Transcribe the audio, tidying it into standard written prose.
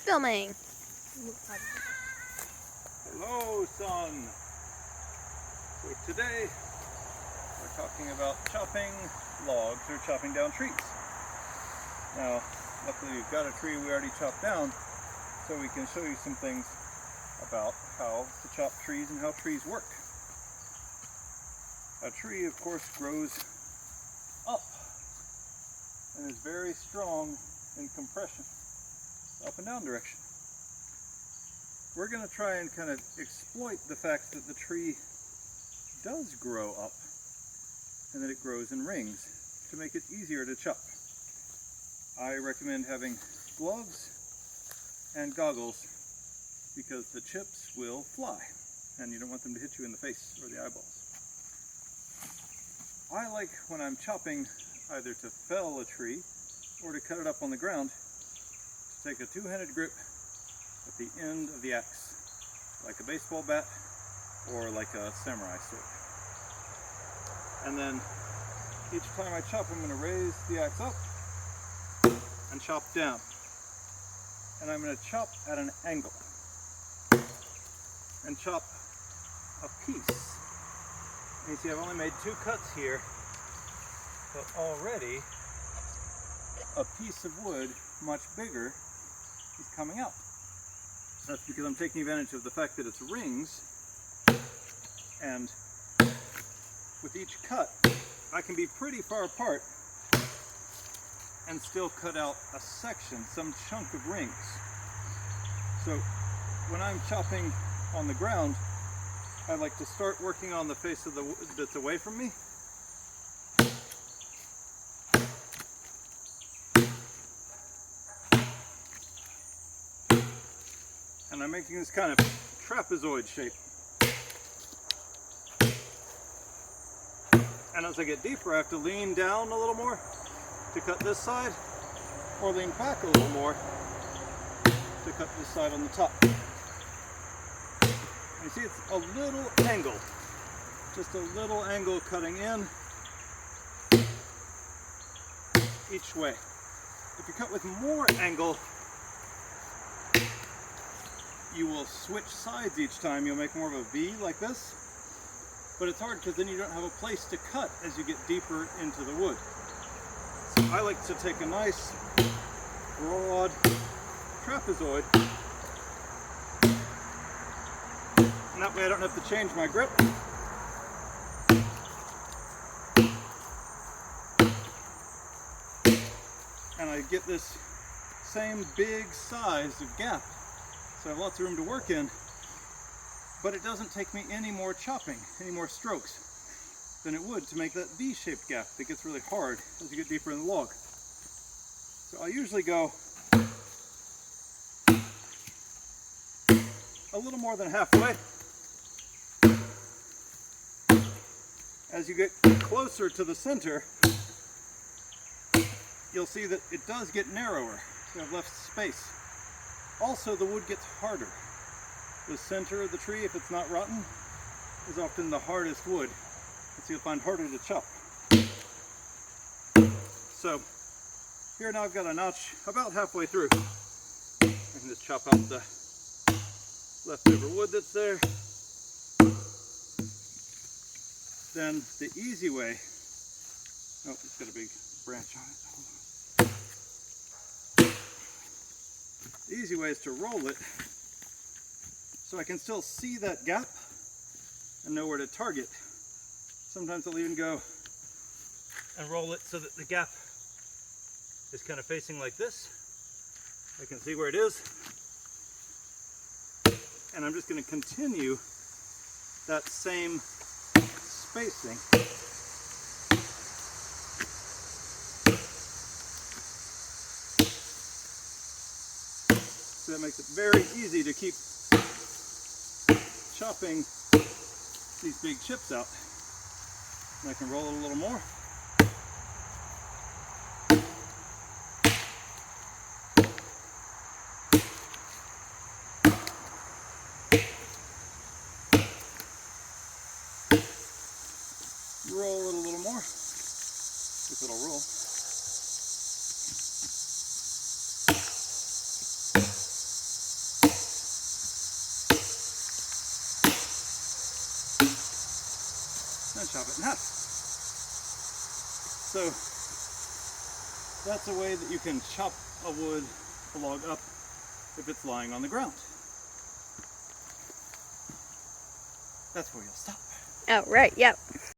filming. Hello, son. So today we're talking about chopping logs or chopping down trees. Now, luckily we've got a tree we already chopped down, so we can show you some things about how to chop trees and how trees work. A tree, of course, grows up and is very strong in compression, up and down direction. We're going to try and kind of exploit the fact that the tree does grow up and that it grows in rings to make it easier to chop. I recommend having gloves and goggles because the chips will fly and you don't want them to hit you in the face or the eyeballs. I like, when I'm chopping, either to fell a tree or to cut it up on the ground, to take a two-handed grip at the end of the axe, like a baseball bat or like a samurai sword. And then each time I chop, I'm going to raise the axe up and chop down. And I'm going to chop at an angle and chop a piece. And you see, I've only made 2 cuts here, but already a piece of wood much bigger is coming out. That's because I'm taking advantage of the fact that it's rings, and with each cut I can be pretty far apart and still cut out a section, some chunk of rings. So when I'm chopping on the ground, I like to start working on the face of the wood that's away from me. And I'm making this kind of trapezoid shape. And as I get deeper, I have to lean down a little more to cut this side, or lean back a little more to cut this side on the top. You see, it's a little angle, just a little angle cutting in each way. If you cut with more angle, you will switch sides each time. You'll make more of a V like this, but it's hard because then you don't have a place to cut as you get deeper into the wood. So I like to take a nice broad trapezoid, and that way I don't have to change my grip. And I get this same big size of gap. So I have lots of room to work in, but it doesn't take me any more chopping, any more strokes than it would to make that V-shaped gap that gets really hard as you get deeper in the log. So I usually go a little more than halfway. As you get closer to the center, you'll see that it does get narrower, so I've left space. Also, the wood gets harder. The center of the tree, if it's not rotten, is often the hardest wood, so you'll find harder to chop. So here now I've got a notch about halfway through. I can just chop out the leftover wood that's there. Then the easy way, oh, it's got a big branch on it. Hold on. The easy way is to roll it so I can still see that gap and know where to target. Sometimes I'll even go and roll it so that the gap is kind of facing like this. I can see where it is. And I'm just going to continue that same spacing. So that makes it very easy to keep chopping these big chips out. And I can roll it a little more. Roll it a little more, if it'll roll. then chop it in half. So that's a way that you can chop a log up if it's lying on the ground. That's where you'll stop. Oh, right, yep.